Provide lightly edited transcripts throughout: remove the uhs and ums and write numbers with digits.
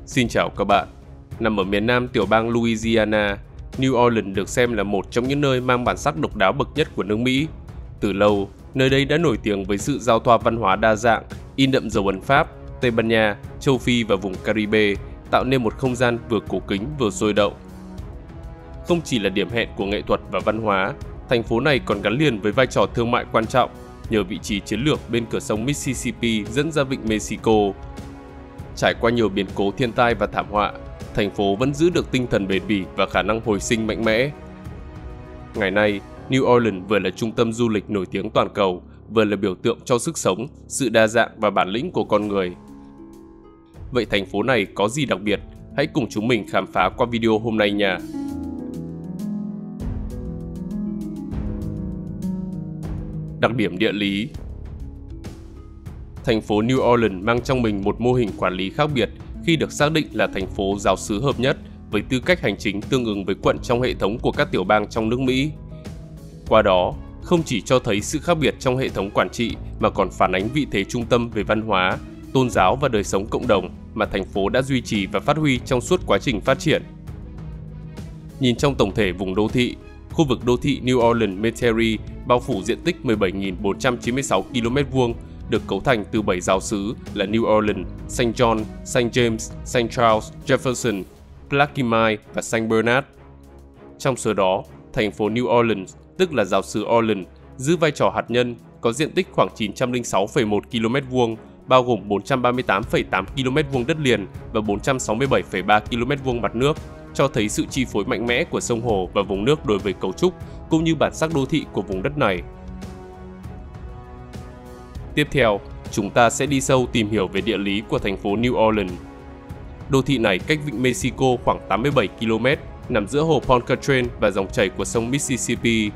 Xin chào các bạn. Nằm ở miền nam tiểu bang Louisiana, New Orleans được xem là một trong những nơi mang bản sắc độc đáo bậc nhất của nước Mỹ. Từ lâu, nơi đây đã nổi tiếng với sự giao thoa văn hóa đa dạng, in đậm dấu ấn Pháp, Tây Ban Nha, châu Phi và vùng Caribe, tạo nên một không gian vừa cổ kính vừa sôi động. Không chỉ là điểm hẹn của nghệ thuật và văn hóa, thành phố này còn gắn liền với vai trò thương mại quan trọng nhờ vị trí chiến lược bên cửa sông Mississippi dẫn ra vịnh Mexico. Trải qua nhiều biến cố thiên tai và thảm họa, thành phố vẫn giữ được tinh thần bền bỉ và khả năng hồi sinh mạnh mẽ. Ngày nay, New Orleans vừa là trung tâm du lịch nổi tiếng toàn cầu, vừa là biểu tượng cho sức sống, sự đa dạng và bản lĩnh của con người. Vậy thành phố này có gì đặc biệt? Hãy cùng chúng mình khám phá qua video hôm nay nha! Đặc điểm địa lý. Thành phố New Orleans mang trong mình một mô hình quản lý khác biệt khi được xác định là thành phố giáo xứ hợp nhất với tư cách hành chính tương ứng với quận trong hệ thống của các tiểu bang trong nước Mỹ. Qua đó, không chỉ cho thấy sự khác biệt trong hệ thống quản trị mà còn phản ánh vị thế trung tâm về văn hóa, tôn giáo và đời sống cộng đồng mà thành phố đã duy trì và phát huy trong suốt quá trình phát triển. Nhìn trong tổng thể vùng đô thị, khu vực đô thị New Orleans Metairie bao phủ diện tích 17.496 km2, được cấu thành từ 7 giáo xứ là New Orleans, St. John, St. James, St. Charles, Jefferson, Plaquemine và St. Bernard. Trong số đó, thành phố New Orleans, tức là giáo xứ Orleans, giữ vai trò hạt nhân, có diện tích khoảng 906,1 km2, bao gồm 438,8 km2 đất liền và 467,3 km2 mặt nước, cho thấy sự chi phối mạnh mẽ của sông hồ và vùng nước đối với cấu trúc cũng như bản sắc đô thị của vùng đất này. Tiếp theo, chúng ta sẽ đi sâu tìm hiểu về địa lý của thành phố New Orleans. Đô thị này cách vịnh Mexico khoảng 87 km, nằm giữa hồ Pontchartrain và dòng chảy của sông Mississippi.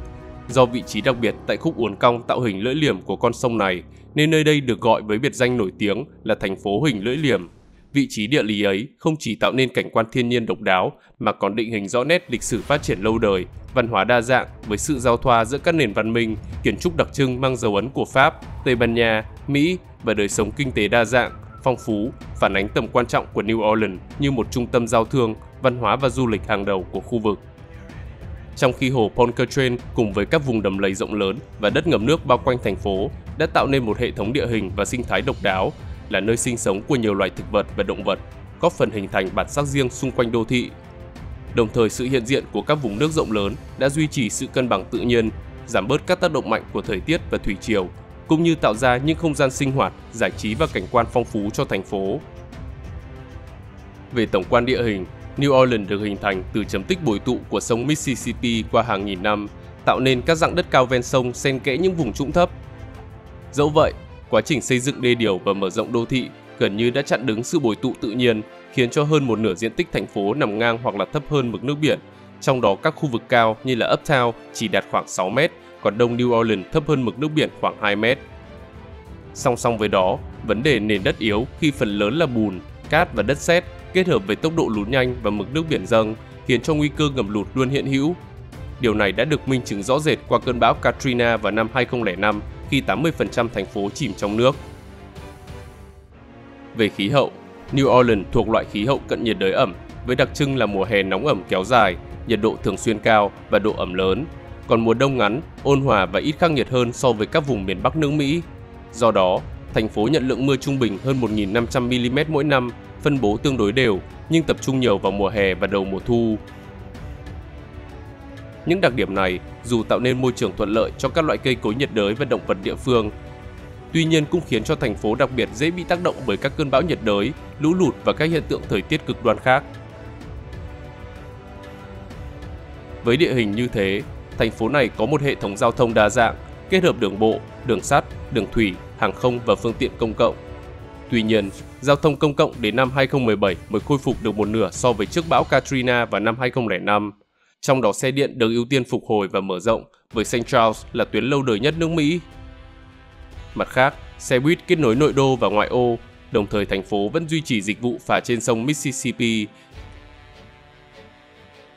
Do vị trí đặc biệt tại khúc uốn cong tạo hình lưỡi liềm của con sông này, nên nơi đây được gọi với biệt danh nổi tiếng là thành phố hình lưỡi liềm. Vị trí địa lý ấy không chỉ tạo nên cảnh quan thiên nhiên độc đáo mà còn định hình rõ nét lịch sử phát triển lâu đời, văn hóa đa dạng với sự giao thoa giữa các nền văn minh, kiến trúc đặc trưng mang dấu ấn của Pháp, Tây Ban Nha, Mỹ và đời sống kinh tế đa dạng, phong phú, phản ánh tầm quan trọng của New Orleans như một trung tâm giao thương, văn hóa và du lịch hàng đầu của khu vực. Trong khi hồ Pontchartrain cùng với các vùng đầm lầy rộng lớn và đất ngầm nước bao quanh thành phố đã tạo nên một hệ thống địa hình và sinh thái độc đáo, là nơi sinh sống của nhiều loài thực vật và động vật, góp phần hình thành bản sắc riêng xung quanh đô thị. Đồng thời sự hiện diện của các vùng nước rộng lớn đã duy trì sự cân bằng tự nhiên, giảm bớt các tác động mạnh của thời tiết và thủy triều, cũng như tạo ra những không gian sinh hoạt, giải trí và cảnh quan phong phú cho thành phố. Về tổng quan địa hình, New Orleans được hình thành từ chấm tích bồi tụ của sông Mississippi qua hàng nghìn năm, tạo nên các dặng đất cao ven sông xen kẽ những vùng trũng thấp. Dẫu vậy, quá trình xây dựng đê điều và mở rộng đô thị gần như đã chặn đứng sự bồi tụ tự nhiên, khiến cho hơn một nửa diện tích thành phố nằm ngang hoặc là thấp hơn mực nước biển. Trong đó các khu vực cao như là Uptown chỉ đạt khoảng 6 mét, còn đông New Orleans thấp hơn mực nước biển khoảng 2 mét. Song song với đó, vấn đề nền đất yếu khi phần lớn là bùn, cát và đất sét kết hợp với tốc độ lún nhanh và mực nước biển dâng khiến cho nguy cơ ngập lụt luôn hiện hữu. Điều này đã được minh chứng rõ rệt qua cơn bão Katrina vào năm 2005 khi 80% thành phố chìm trong nước. Về khí hậu, New Orleans thuộc loại khí hậu cận nhiệt đới ẩm với đặc trưng là mùa hè nóng ẩm kéo dài, nhiệt độ thường xuyên cao và độ ẩm lớn, còn mùa đông ngắn, ôn hòa và ít khắc nghiệt hơn so với các vùng miền Bắc nước Mỹ. Do đó, thành phố nhận lượng mưa trung bình hơn 1.500 mm mỗi năm, phân bố tương đối đều nhưng tập trung nhiều vào mùa hè và đầu mùa thu. Những đặc điểm này dù tạo nên môi trường thuận lợi cho các loại cây cối nhiệt đới và động vật địa phương, tuy nhiên cũng khiến cho thành phố đặc biệt dễ bị tác động bởi các cơn bão nhiệt đới, lũ lụt và các hiện tượng thời tiết cực đoan khác. Với địa hình như thế, thành phố này có một hệ thống giao thông đa dạng, kết hợp đường bộ, đường sắt, đường thủy, hàng không và phương tiện công cộng. Tuy nhiên, giao thông công cộng đến năm 2017 mới khôi phục được một nửa so với trước bão Katrina vào năm 2005. Trong đó xe điện được ưu tiên phục hồi và mở rộng, với St. Charles là tuyến lâu đời nhất nước Mỹ. Mặt khác, xe buýt kết nối nội đô và ngoại ô, đồng thời thành phố vẫn duy trì dịch vụ phà trên sông Mississippi.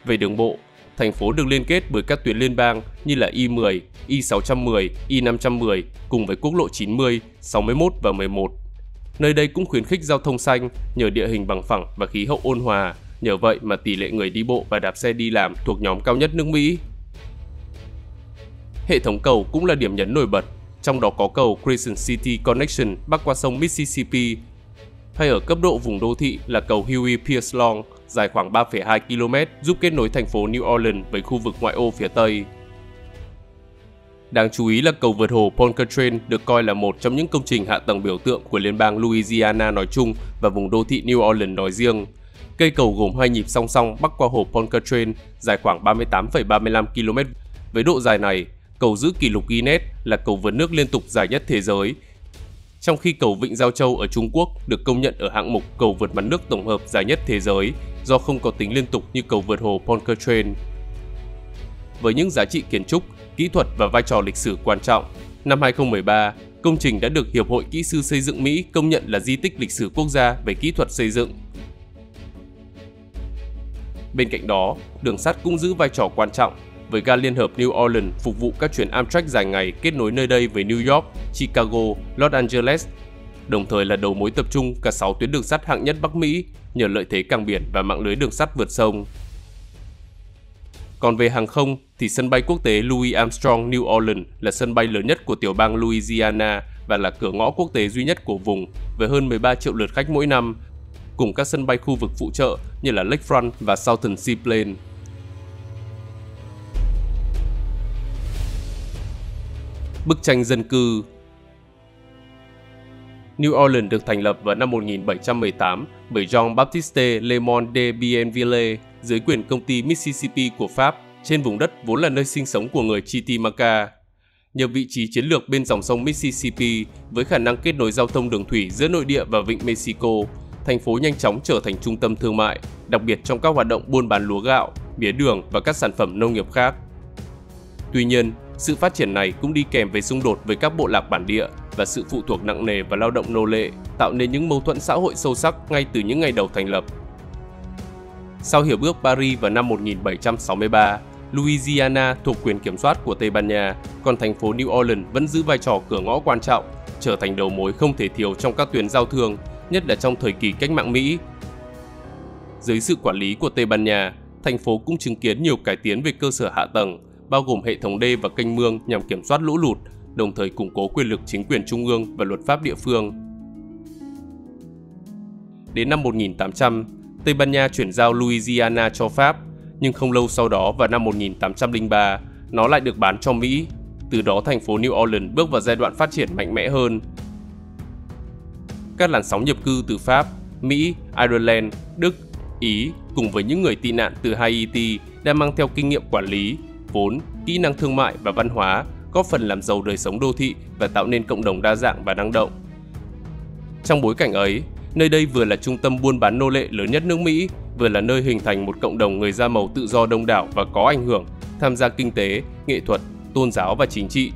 Về đường bộ, thành phố được liên kết bởi các tuyến liên bang như là I-10, I-610, I-510 cùng với quốc lộ 90, 61 và 11. Nơi đây cũng khuyến khích giao thông xanh nhờ địa hình bằng phẳng và khí hậu ôn hòa, nhờ vậy mà tỷ lệ người đi bộ và đạp xe đi làm thuộc nhóm cao nhất nước Mỹ. Hệ thống cầu cũng là điểm nhấn nổi bật, trong đó có cầu Crescent City Connection bắc qua sông Mississippi, hay ở cấp độ vùng đô thị là cầu Huey Pierce Long dài khoảng 3,2 km giúp kết nối thành phố New Orleans với khu vực ngoại ô phía Tây. Đáng chú ý là cầu vượt hồ Pontchartrain được coi là một trong những công trình hạ tầng biểu tượng của liên bang Louisiana nói chung và vùng đô thị New Orleans nói riêng. Cây cầu gồm 2 nhịp song song bắc qua hồ Pontchartrain dài khoảng 38,35 km. Với độ dài này, cầu giữ kỷ lục Guinness là cầu vượt nước liên tục dài nhất thế giới. Trong khi cầu Vịnh Giao Châu ở Trung Quốc được công nhận ở hạng mục cầu vượt mặt nước tổng hợp dài nhất thế giới do không có tính liên tục như cầu vượt hồ Pontchartrain. Với những giá trị kiến trúc, kỹ thuật và vai trò lịch sử quan trọng, năm 2013, công trình đã được Hiệp hội Kỹ sư xây dựng Mỹ công nhận là di tích lịch sử quốc gia về kỹ thuật xây dựng. Bên cạnh đó, đường sắt cũng giữ vai trò quan trọng, với ga liên hợp New Orleans phục vụ các chuyến Amtrak dài ngày kết nối nơi đây với New York, Chicago, Los Angeles, đồng thời là đầu mối tập trung cả 6 tuyến đường sắt hạng nhất Bắc Mỹ nhờ lợi thế cảng biển và mạng lưới đường sắt vượt sông. Còn về hàng không thì sân bay quốc tế Louis Armstrong New Orleans là sân bay lớn nhất của tiểu bang Louisiana và là cửa ngõ quốc tế duy nhất của vùng với hơn 13 triệu lượt khách mỗi năm, cùng các sân bay khu vực phụ trợ như là Lakefront và Southern Seaplane. Bức tranh dân cư. New Orleans được thành lập vào năm 1718 bởi Jean-Baptiste Lemoine de Bienville dưới quyền công ty Mississippi của Pháp trên vùng đất vốn là nơi sinh sống của người Chitimaca. Nhờ vị trí chiến lược bên dòng sông Mississippi với khả năng kết nối giao thông đường thủy giữa nội địa và vịnh Mexico, thành phố nhanh chóng trở thành trung tâm thương mại, đặc biệt trong các hoạt động buôn bán lúa gạo, mía đường và các sản phẩm nông nghiệp khác. Tuy nhiên, sự phát triển này cũng đi kèm với xung đột với các bộ lạc bản địa và sự phụ thuộc nặng nề vào lao động nô lệ, tạo nên những mâu thuẫn xã hội sâu sắc ngay từ những ngày đầu thành lập. Sau hiệp ước Paris vào năm 1763, Louisiana thuộc quyền kiểm soát của Tây Ban Nha, còn thành phố New Orleans vẫn giữ vai trò cửa ngõ quan trọng, trở thành đầu mối không thể thiếu trong các tuyến giao thương, nhất là trong thời kỳ cách mạng Mỹ. Dưới sự quản lý của Tây Ban Nha, thành phố cũng chứng kiến nhiều cải tiến về cơ sở hạ tầng, bao gồm hệ thống đê và kênh mương nhằm kiểm soát lũ lụt, đồng thời củng cố quyền lực chính quyền trung ương và luật pháp địa phương. Đến năm 1800, Tây Ban Nha chuyển giao Louisiana cho Pháp, nhưng không lâu sau đó vào năm 1803, nó lại được bán cho Mỹ. Từ đó thành phố New Orleans bước vào giai đoạn phát triển mạnh mẽ hơn. Các làn sóng nhập cư từ Pháp, Mỹ, Ireland, Đức, Ý cùng với những người tị nạn từ Haiti đã mang theo kinh nghiệm quản lý, vốn, kỹ năng thương mại và văn hóa, góp phần làm giàu đời sống đô thị và tạo nên cộng đồng đa dạng và năng động. Trong bối cảnh ấy, nơi đây vừa là trung tâm buôn bán nô lệ lớn nhất nước Mỹ, vừa là nơi hình thành một cộng đồng người da màu tự do đông đảo và có ảnh hưởng, tham gia kinh tế, nghệ thuật, tôn giáo và chính trị.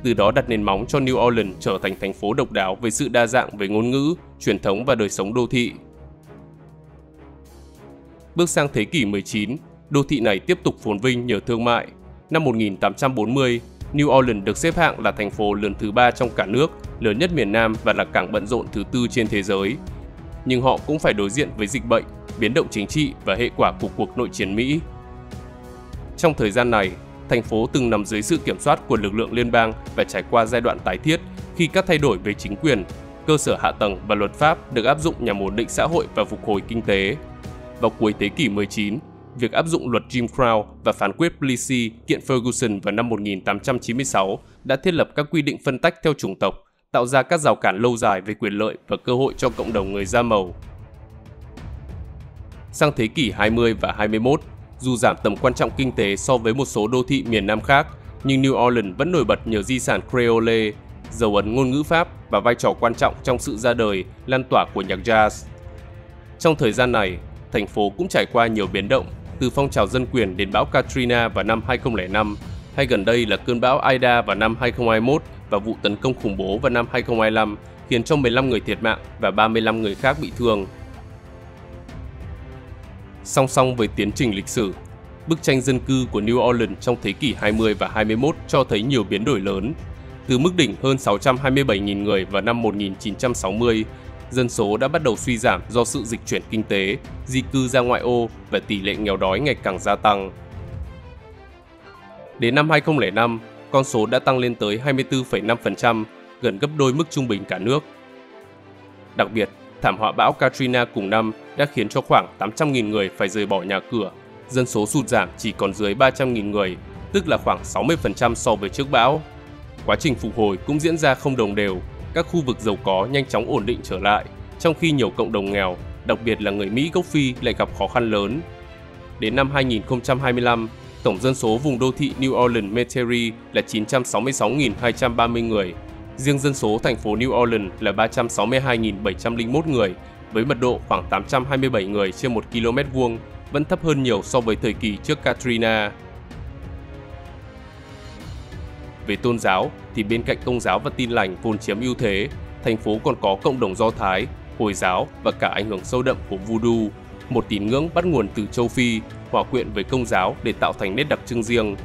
Từ đó đặt nền móng cho New Orleans trở thành thành phố độc đáo với sự đa dạng về ngôn ngữ, truyền thống và đời sống đô thị. Bước sang thế kỷ 19, đô thị này tiếp tục phồn vinh nhờ thương mại. Năm 1840, New Orleans được xếp hạng là thành phố lớn thứ 3 trong cả nước, lớn nhất miền Nam và là cảng bận rộn thứ 4 trên thế giới. Nhưng họ cũng phải đối diện với dịch bệnh, biến động chính trị và hệ quả của cuộc nội chiến Mỹ. Trong thời gian này, thành phố từng nằm dưới sự kiểm soát của lực lượng liên bang và trải qua giai đoạn tái thiết khi các thay đổi về chính quyền, cơ sở hạ tầng và luật pháp được áp dụng nhằm ổn định xã hội và phục hồi kinh tế. Vào cuối thế kỷ 19, việc áp dụng luật Jim Crow và phán quyết Plessy kiện Ferguson vào năm 1896 đã thiết lập các quy định phân tách theo chủng tộc, tạo ra các rào cản lâu dài về quyền lợi và cơ hội cho cộng đồng người da màu. Sang thế kỷ 20 và 21, dù giảm tầm quan trọng kinh tế so với một số đô thị miền Nam khác, nhưng New Orleans vẫn nổi bật nhờ di sản Creole, dấu ấn ngôn ngữ Pháp và vai trò quan trọng trong sự ra đời, lan tỏa của nhạc jazz. Trong thời gian này, thành phố cũng trải qua nhiều biến động, từ phong trào dân quyền đến bão Katrina vào năm 2005, hay gần đây là cơn bão Ida vào năm 2021 và vụ tấn công khủng bố vào năm 2025 khiến cho 15 người thiệt mạng và 35 người khác bị thương. Song song với tiến trình lịch sử, bức tranh dân cư của New Orleans trong thế kỷ 20 và 21 cho thấy nhiều biến đổi lớn. Từ mức đỉnh hơn 627.000 người vào năm 1960, dân số đã bắt đầu suy giảm do sự dịch chuyển kinh tế, di cư ra ngoại ô và tỷ lệ nghèo đói ngày càng gia tăng. Đến năm 2005, con số đã tăng lên tới 24,5%, gần gấp đôi mức trung bình cả nước. Đặc biệt, thảm họa bão Katrina cùng năm đã khiến cho khoảng 800.000 người phải rời bỏ nhà cửa, dân số sụt giảm chỉ còn dưới 300.000 người, tức là khoảng 60% so với trước bão. Quá trình phục hồi cũng diễn ra không đồng đều, các khu vực giàu có nhanh chóng ổn định trở lại, trong khi nhiều cộng đồng nghèo, đặc biệt là người Mỹ gốc Phi lại gặp khó khăn lớn. Đến năm 2025, tổng dân số vùng đô thị New Orleans Metairie là 966.230 người, riêng dân số thành phố New Orleans là 362.701 người, với mật độ khoảng 827 người trên 1 km vuông, vẫn thấp hơn nhiều so với thời kỳ trước Katrina. Về tôn giáo thì bên cạnh Công giáo và Tin lành vốn chiếm ưu thế, thành phố còn có cộng đồng Do Thái, Hồi giáo và cả ảnh hưởng sâu đậm của Voodoo, một tín ngưỡng bắt nguồn từ châu Phi, hòa quyện với Công giáo để tạo thành nét đặc trưng riêng.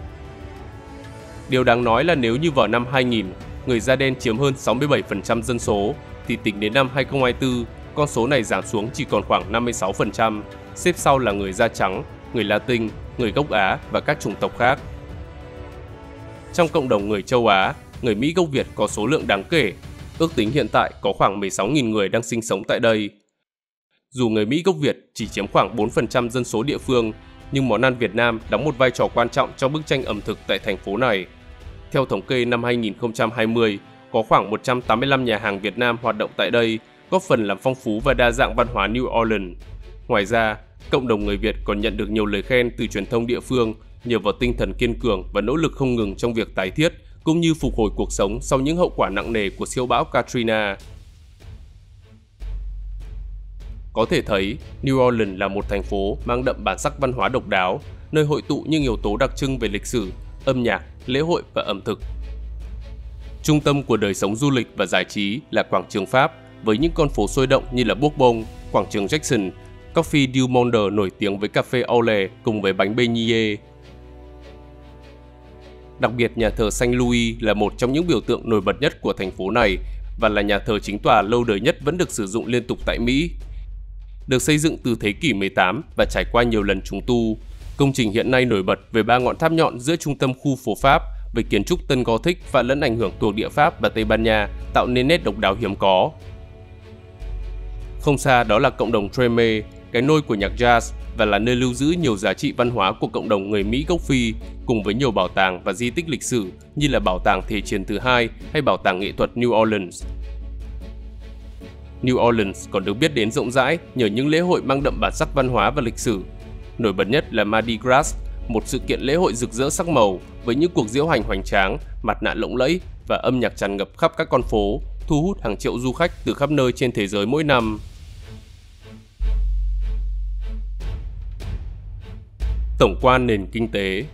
Điều đáng nói là nếu như vào năm 2000, người da đen chiếm hơn 67% dân số, thì tính đến năm 2024, con số này giảm xuống chỉ còn khoảng 56%, xếp sau là người da trắng, người Latin, người gốc Á và các chủng tộc khác. Trong cộng đồng người châu Á, người Mỹ gốc Việt có số lượng đáng kể, ước tính hiện tại có khoảng 16.000 người đang sinh sống tại đây. Dù người Mỹ gốc Việt chỉ chiếm khoảng 4% dân số địa phương, nhưng món ăn Việt Nam đóng một vai trò quan trọng trong bức tranh ẩm thực tại thành phố này. Theo thống kê năm 2020, có khoảng 185 nhà hàng Việt Nam hoạt động tại đây, góp phần làm phong phú và đa dạng văn hóa New Orleans. Ngoài ra, cộng đồng người Việt còn nhận được nhiều lời khen từ truyền thông địa phương nhờ vào tinh thần kiên cường và nỗ lực không ngừng trong việc tái thiết cũng như phục hồi cuộc sống sau những hậu quả nặng nề của siêu bão Katrina. Có thể thấy, New Orleans là một thành phố mang đậm bản sắc văn hóa độc đáo, nơi hội tụ những yếu tố đặc trưng về lịch sử, âm nhạc, lễ hội và ẩm thực. Trung tâm của đời sống du lịch và giải trí là quảng trường Pháp với những con phố sôi động như là Bourbon, quảng trường Jackson, Coffee du Monde nổi tiếng với cà phê Olé cùng với bánh beignet. Đặc biệt, nhà thờ Saint Louis là một trong những biểu tượng nổi bật nhất của thành phố này và là nhà thờ chính tòa lâu đời nhất vẫn được sử dụng liên tục tại Mỹ. Được xây dựng từ thế kỷ 18 và trải qua nhiều lần trùng tu, công trình hiện nay nổi bật với 3 ngọn tháp nhọn giữa trung tâm khu phố Pháp với kiến trúc Tân Gothic pha lẫn ảnh hưởng thuộc địa Pháp và Tây Ban Nha, tạo nên nét độc đáo hiếm có. Không xa đó là cộng đồng Treme, cái nôi của nhạc jazz và là nơi lưu giữ nhiều giá trị văn hóa của cộng đồng người Mỹ gốc Phi, cùng với nhiều bảo tàng và di tích lịch sử như là Bảo tàng Thế chiến thứ hai hay Bảo tàng nghệ thuật New Orleans. New Orleans còn được biết đến rộng rãi nhờ những lễ hội mang đậm bản sắc văn hóa và lịch sử. Nổi bật nhất là Mardi Gras, một sự kiện lễ hội rực rỡ sắc màu với những cuộc diễu hành hoành tráng, mặt nạ lộng lẫy và âm nhạc tràn ngập khắp các con phố, thu hút hàng triệu du khách từ khắp nơi trên thế giới mỗi năm. Tổng quan nền kinh tế.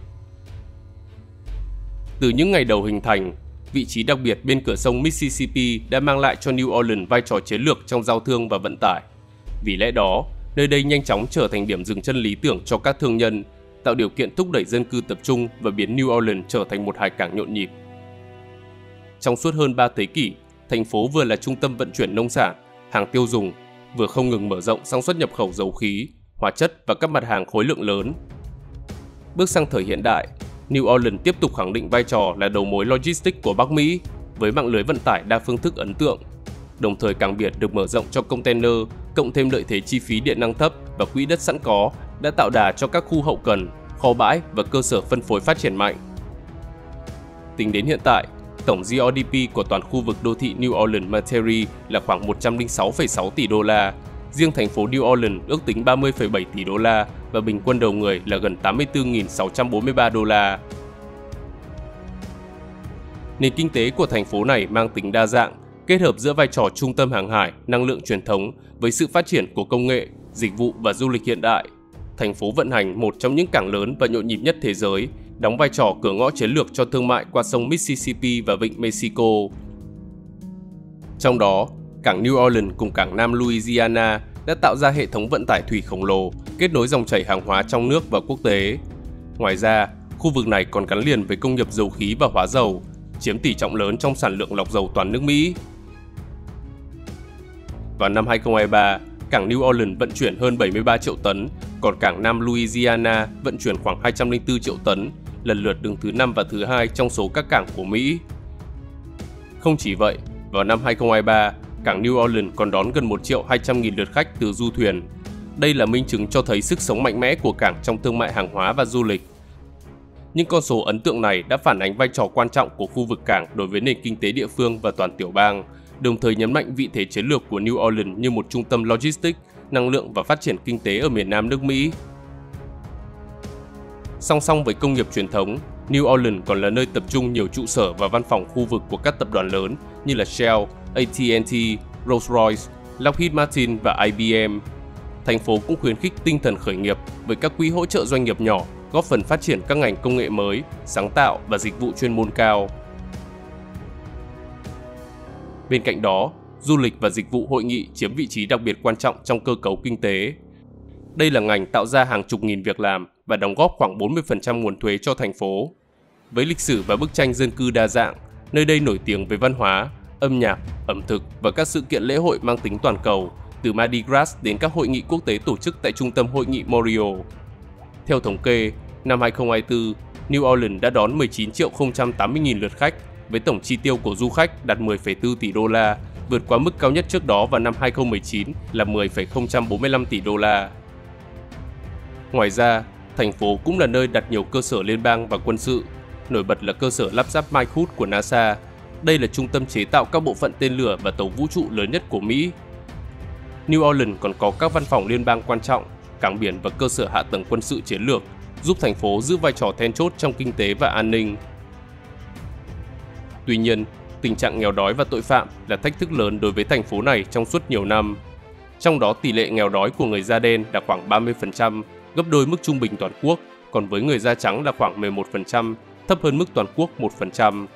Từ những ngày đầu hình thành, vị trí đặc biệt bên cửa sông Mississippi đã mang lại cho New Orleans vai trò chiến lược trong giao thương và vận tải. Vì lẽ đó, nơi đây nhanh chóng trở thành điểm dừng chân lý tưởng cho các thương nhân, tạo điều kiện thúc đẩy dân cư tập trung và biến New Orleans trở thành một hải cảng nhộn nhịp. Trong suốt hơn 3 thế kỷ, thành phố vừa là trung tâm vận chuyển nông sản, hàng tiêu dùng, vừa không ngừng mở rộng sang xuất nhập khẩu dầu khí, hóa chất và các mặt hàng khối lượng lớn. Bước sang thời hiện đại, New Orleans tiếp tục khẳng định vai trò là đầu mối logistics của Bắc Mỹ với mạng lưới vận tải đa phương thức ấn tượng. Đồng thời cảng biển được mở rộng cho container, cộng thêm lợi thế chi phí điện năng thấp và quỹ đất sẵn có đã tạo đà cho các khu hậu cần, kho bãi và cơ sở phân phối phát triển mạnh. Tính đến hiện tại, tổng GDP của toàn khu vực đô thị New Orleans Metairie là khoảng 106,6 tỷ đô la. Riêng thành phố New Orleans ước tính 30,7 tỷ đô la và bình quân đầu người là gần 84.643 đô la. Nền kinh tế của thành phố này mang tính đa dạng, kết hợp giữa vai trò trung tâm hàng hải, năng lượng truyền thống với sự phát triển của công nghệ, dịch vụ và du lịch hiện đại. Thành phố vận hành một trong những cảng lớn và nhộn nhịp nhất thế giới, đóng vai trò cửa ngõ chiến lược cho thương mại qua sông Mississippi và vịnh Mexico. Trong đó, cảng New Orleans cùng cảng Nam Louisiana đã tạo ra hệ thống vận tải thủy khổng lồ, kết nối dòng chảy hàng hóa trong nước và quốc tế. Ngoài ra, khu vực này còn gắn liền với công nghiệp dầu khí và hóa dầu, chiếm tỷ trọng lớn trong sản lượng lọc dầu toàn nước Mỹ. Vào năm 2023, cảng New Orleans vận chuyển hơn 73 triệu tấn, còn cảng Nam Louisiana vận chuyển khoảng 204 triệu tấn, lần lượt đứng thứ 5 và thứ 2 trong số các cảng của Mỹ. Không chỉ vậy, vào năm 2023, cảng New Orleans còn đón gần 1.200.000 lượt khách từ du thuyền. Đây là minh chứng cho thấy sức sống mạnh mẽ của cảng trong thương mại hàng hóa và du lịch. Những con số ấn tượng này đã phản ánh vai trò quan trọng của khu vực cảng đối với nền kinh tế địa phương và toàn tiểu bang, đồng thời nhấn mạnh vị thế chiến lược của New Orleans như một trung tâm logistics, năng lượng và phát triển kinh tế ở miền Nam nước Mỹ. Song song với công nghiệp truyền thống, New Orleans còn là nơi tập trung nhiều trụ sở và văn phòng khu vực của các tập đoàn lớn như là Shell, AT&T, Rolls-Royce, Lockheed Martin và IBM. Thành phố cũng khuyến khích tinh thần khởi nghiệp với các quỹ hỗ trợ doanh nghiệp nhỏ, góp phần phát triển các ngành công nghệ mới, sáng tạo và dịch vụ chuyên môn cao. Bên cạnh đó, du lịch và dịch vụ hội nghị chiếm vị trí đặc biệt quan trọng trong cơ cấu kinh tế. Đây là ngành tạo ra hàng chục nghìn việc làm và đóng góp khoảng 40% nguồn thuế cho thành phố. Với lịch sử và bức tranh dân cư đa dạng, nơi đây nổi tiếng với văn hóa, âm nhạc, ẩm thực và các sự kiện lễ hội mang tính toàn cầu, từ Mardi Gras đến các hội nghị quốc tế tổ chức tại Trung tâm Hội nghị Memorial. Theo thống kê, năm 2024, New Orleans đã đón 19.080.000 lượt khách, với tổng chi tiêu của du khách đạt 10,4 tỷ đô la, vượt qua mức cao nhất trước đó vào năm 2019 là 10,045 tỷ đô la. Ngoài ra, thành phố cũng là nơi đặt nhiều cơ sở liên bang và quân sự, nổi bật là cơ sở lắp ráp Mike Hood của NASA. Đây là trung tâm chế tạo các bộ phận tên lửa và tàu vũ trụ lớn nhất của Mỹ. New Orleans còn có các văn phòng liên bang quan trọng, cảng biển và cơ sở hạ tầng quân sự chiến lược, giúp thành phố giữ vai trò then chốt trong kinh tế và an ninh. Tuy nhiên, tình trạng nghèo đói và tội phạm là thách thức lớn đối với thành phố này trong suốt nhiều năm. Trong đó, tỷ lệ nghèo đói của người da đen là khoảng 30%, gấp đôi mức trung bình toàn quốc, còn với người da trắng là khoảng 11%, thấp hơn mức toàn quốc 1%.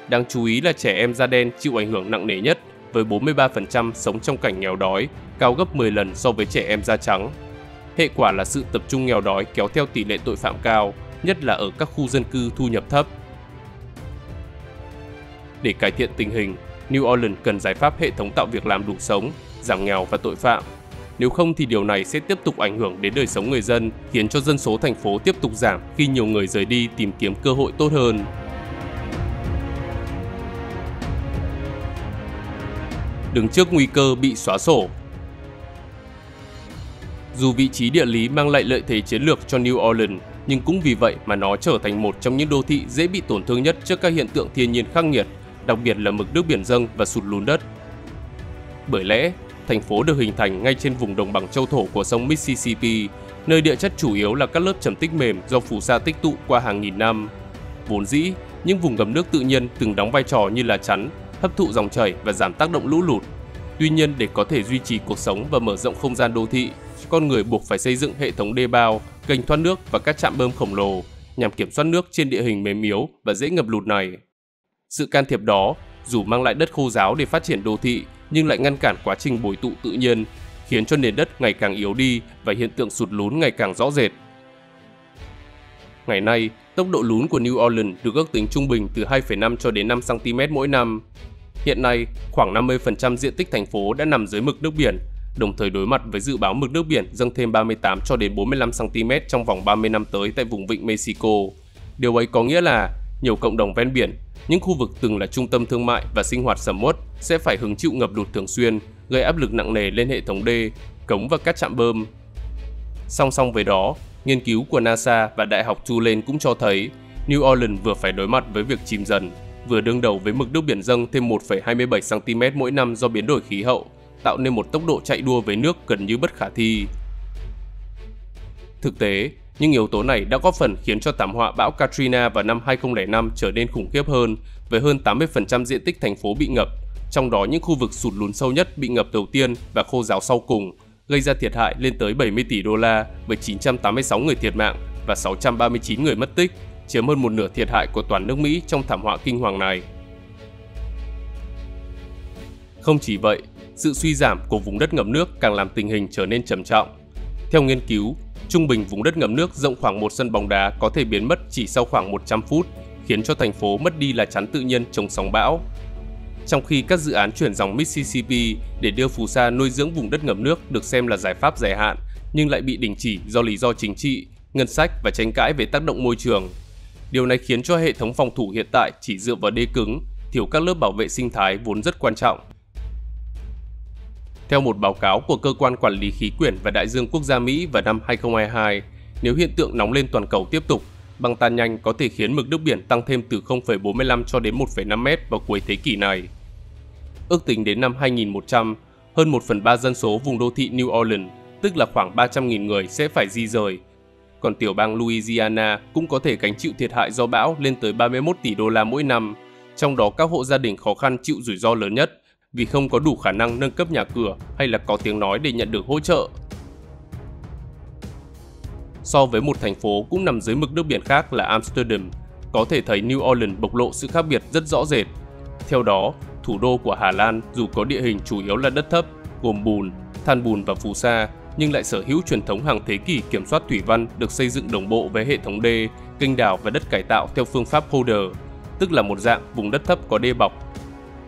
Đáng chú ý là trẻ em da đen chịu ảnh hưởng nặng nề nhất, với 43% sống trong cảnh nghèo đói, cao gấp 10 lần so với trẻ em da trắng. Hệ quả là sự tập trung nghèo đói kéo theo tỷ lệ tội phạm cao, nhất là ở các khu dân cư thu nhập thấp. Để cải thiện tình hình, New Orleans cần giải pháp hệ thống tạo việc làm đủ sống, giảm nghèo và tội phạm. Nếu không thì điều này sẽ tiếp tục ảnh hưởng đến đời sống người dân, khiến cho dân số thành phố tiếp tục giảm khi nhiều người rời đi tìm kiếm cơ hội tốt hơn. Đứng trước nguy cơ bị xóa sổ. Dù vị trí địa lý mang lại lợi thế chiến lược cho New Orleans, nhưng cũng vì vậy mà nó trở thành một trong những đô thị dễ bị tổn thương nhất trước các hiện tượng thiên nhiên khắc nghiệt, đặc biệt là mực nước biển dâng và sụt lún đất. Bởi lẽ, thành phố được hình thành ngay trên vùng đồng bằng châu thổ của sông Mississippi, nơi địa chất chủ yếu là các lớp trầm tích mềm do phù sa tích tụ qua hàng nghìn năm. Vốn dĩ, những vùng ngầm nước tự nhiên từng đóng vai trò như là chắn, hấp thụ dòng chảy và giảm tác động lũ lụt. Tuy nhiên, để có thể duy trì cuộc sống và mở rộng không gian đô thị, con người buộc phải xây dựng hệ thống đê bao, kênh thoát nước và các trạm bơm khổng lồ nhằm kiểm soát nước trên địa hình mềm yếu và dễ ngập lụt này. Sự can thiệp đó, dù mang lại đất khô ráo để phát triển đô thị, nhưng lại ngăn cản quá trình bồi tụ tự nhiên, khiến cho nền đất ngày càng yếu đi và hiện tượng sụt lún ngày càng rõ rệt. Ngày nay, tốc độ lún của New Orleans được ước tính trung bình từ 2,5 cho đến 5 cm mỗi năm. Hiện nay, khoảng 50% diện tích thành phố đã nằm dưới mực nước biển, đồng thời đối mặt với dự báo mực nước biển dâng thêm 38 cho đến 45 cm trong vòng 30 năm tới tại vùng vịnh Mexico. Điều ấy có nghĩa là nhiều cộng đồng ven biển, những khu vực từng là trung tâm thương mại và sinh hoạt sầm uất sẽ phải hứng chịu ngập lụt thường xuyên, gây áp lực nặng nề lên hệ thống đê, cống và các trạm bơm. Song song với đó, nghiên cứu của NASA và Đại học Tulane cũng cho thấy New Orleans vừa phải đối mặt với việc chìm dần, vừa đương đầu với mực nước biển dâng thêm 1,27 cm mỗi năm do biến đổi khí hậu, tạo nên một tốc độ chạy đua với nước gần như bất khả thi. Thực tế, những yếu tố này đã góp phần khiến cho thảm họa bão Katrina vào năm 2005 trở nên khủng khiếp hơn, với hơn 80% diện tích thành phố bị ngập, trong đó những khu vực sụt lún sâu nhất bị ngập đầu tiên và khô ráo sau cùng, gây ra thiệt hại lên tới 70 tỷ đô la với 986 người thiệt mạng và 639 người mất tích, chiếm hơn một nửa thiệt hại của toàn nước Mỹ trong thảm họa kinh hoàng này. Không chỉ vậy, sự suy giảm của vùng đất ngập nước càng làm tình hình trở nên trầm trọng. Theo nghiên cứu, trung bình vùng đất ngập nước rộng khoảng một sân bóng đá có thể biến mất chỉ sau khoảng 100 phút, khiến cho thành phố mất đi lá chắn tự nhiên chống sóng bão. trong khi các dự án chuyển dòng Mississippi để đưa phù sa nuôi dưỡng vùng đất ngập nước được xem là giải pháp dài hạn nhưng lại bị đình chỉ do lý do chính trị, ngân sách và tranh cãi về tác động môi trường. Điều này khiến cho hệ thống phòng thủ hiện tại chỉ dựa vào đê cứng, thiếu các lớp bảo vệ sinh thái vốn rất quan trọng. Theo một báo cáo của Cơ quan Quản lý Khí quyển và Đại dương Quốc gia Mỹ vào năm 2022, nếu hiện tượng nóng lên toàn cầu tiếp tục, băng tan nhanh có thể khiến mực nước biển tăng thêm từ 0,45 cho đến 1,5 mét vào cuối thế kỷ này. Ước tính đến năm 2100, hơn 1/3 dân số vùng đô thị New Orleans, tức là khoảng 300.000 người sẽ phải di rời. Còn tiểu bang Louisiana cũng có thể gánh chịu thiệt hại do bão lên tới 31 tỷ đô la mỗi năm, trong đó các hộ gia đình khó khăn chịu rủi ro lớn nhất vì không có đủ khả năng nâng cấp nhà cửa hay là có tiếng nói để nhận được hỗ trợ. So với một thành phố cũng nằm dưới mực nước biển khác là Amsterdam, có thể thấy New Orleans bộc lộ sự khác biệt rất rõ rệt. Theo đó, thủ đô của Hà Lan dù có địa hình chủ yếu là đất thấp, gồm bùn, than bùn và phù sa, nhưng lại sở hữu truyền thống hàng thế kỷ kiểm soát thủy văn được xây dựng đồng bộ với hệ thống đê, kênh đào và đất cải tạo theo phương pháp Polder, tức là một dạng vùng đất thấp có đê bọc.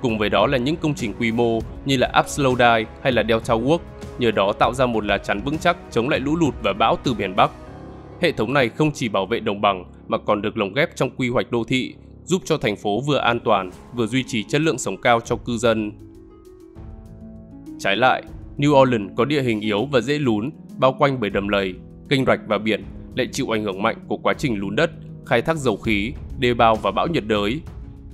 Cùng với đó là những công trình quy mô như là Upslow hay là Delta Works, nhờ đó tạo ra một lá chắn vững chắc chống lại lũ lụt và bão từ miền Bắc. Hệ thống này không chỉ bảo vệ đồng bằng mà còn được lồng ghép trong quy hoạch đô thị, giúp cho thành phố vừa an toàn, vừa duy trì chất lượng sống cao cho cư dân. Trái lại, New Orleans có địa hình yếu và dễ lún, bao quanh bởi đầm lầy, kênh rạch và biển, lại chịu ảnh hưởng mạnh của quá trình lún đất, khai thác dầu khí, đê bao và bão nhiệt đới.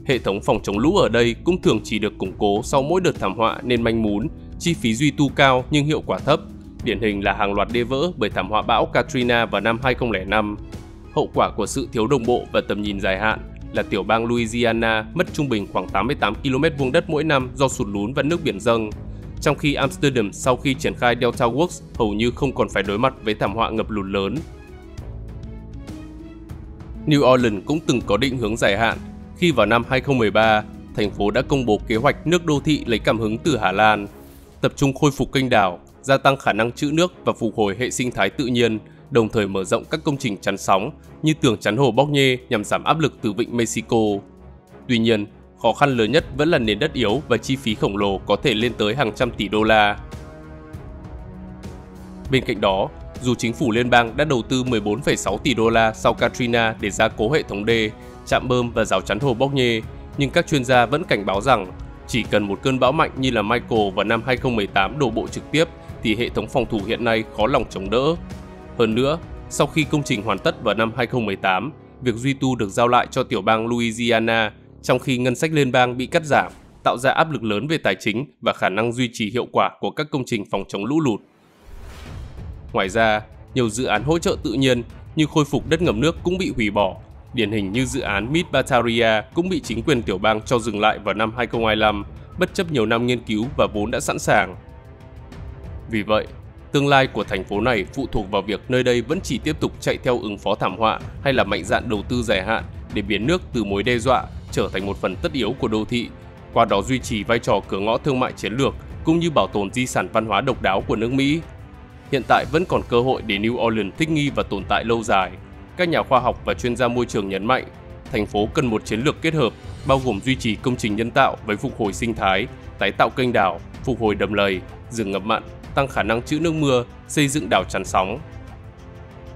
Hệ thống phòng chống lũ ở đây cũng thường chỉ được củng cố sau mỗi đợt thảm họa nên manh mún, chi phí duy tu cao nhưng hiệu quả thấp. Điển hình là hàng loạt đê vỡ bởi thảm họa bão Katrina vào năm 2005. Hậu quả của sự thiếu đồng bộ và tầm nhìn dài hạn là tiểu bang Louisiana mất trung bình khoảng 88 km vuông đất mỗi năm do sụt lún và nước biển dâng, trong khi Amsterdam sau khi triển khai Delta Works hầu như không còn phải đối mặt với thảm họa ngập lụt lớn. New Orleans cũng từng có định hướng dài hạn khi vào năm 2013, thành phố đã công bố kế hoạch nước đô thị lấy cảm hứng từ Hà Lan, tập trung khôi phục kênh đào, gia tăng khả năng trữ nước và phục hồi hệ sinh thái tự nhiên, đồng thời mở rộng các công trình chắn sóng như tường chắn hồ Bóc-nhê nhằm giảm áp lực từ vịnh Mexico. Tuy nhiên, khó khăn lớn nhất vẫn là nền đất yếu và chi phí khổng lồ có thể lên tới hàng trăm tỷ đô la. Bên cạnh đó, dù chính phủ liên bang đã đầu tư 14,6 tỷ đô la sau Katrina để gia cố hệ thống đê, trạm bơm và rào chắn hồ Bóc-nhê, nhưng các chuyên gia vẫn cảnh báo rằng chỉ cần một cơn bão mạnh như là Michael vào năm 2018 đổ bộ trực tiếp thì hệ thống phòng thủ hiện nay khó lòng chống đỡ. Hơn nữa, sau khi công trình hoàn tất vào năm 2018, việc duy tu được giao lại cho tiểu bang Louisiana, trong khi ngân sách liên bang bị cắt giảm, tạo ra áp lực lớn về tài chính và khả năng duy trì hiệu quả của các công trình phòng chống lũ lụt. Ngoài ra, nhiều dự án hỗ trợ tự nhiên như khôi phục đất ngập nước cũng bị hủy bỏ. Điển hình như dự án Mid Bataria cũng bị chính quyền tiểu bang cho dừng lại vào năm 2025, bất chấp nhiều năm nghiên cứu và vốn đã sẵn sàng. Vì vậy, tương lai của thành phố này phụ thuộc vào việc nơi đây vẫn chỉ tiếp tục chạy theo ứng phó thảm họa hay là mạnh dạn đầu tư dài hạn để biến nước từ mối đe dọa trở thành một phần tất yếu của đô thị, qua đó duy trì vai trò cửa ngõ thương mại chiến lược cũng như bảo tồn di sản văn hóa độc đáo của nước Mỹ. Hiện tại vẫn còn cơ hội để New Orleans thích nghi và tồn tại lâu dài. Các nhà khoa học và chuyên gia môi trường nhấn mạnh, thành phố cần một chiến lược kết hợp, bao gồm duy trì công trình nhân tạo với phục hồi sinh thái, tái tạo kênh đào, phục hồi đầm lầy, rừng ngập mặn, tăng khả năng trữ nước mưa, xây dựng đảo chắn sóng.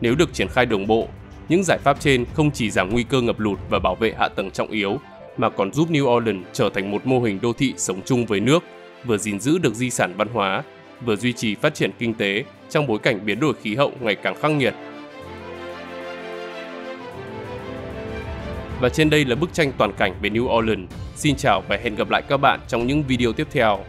Nếu được triển khai đồng bộ, những giải pháp trên không chỉ giảm nguy cơ ngập lụt và bảo vệ hạ tầng trọng yếu, mà còn giúp New Orleans trở thành một mô hình đô thị sống chung với nước, vừa gìn giữ được di sản văn hóa, vừa duy trì phát triển kinh tế trong bối cảnh biến đổi khí hậu ngày càng khắc nghiệt. Và trên đây là bức tranh toàn cảnh về New Orleans. Xin chào và hẹn gặp lại các bạn trong những video tiếp theo.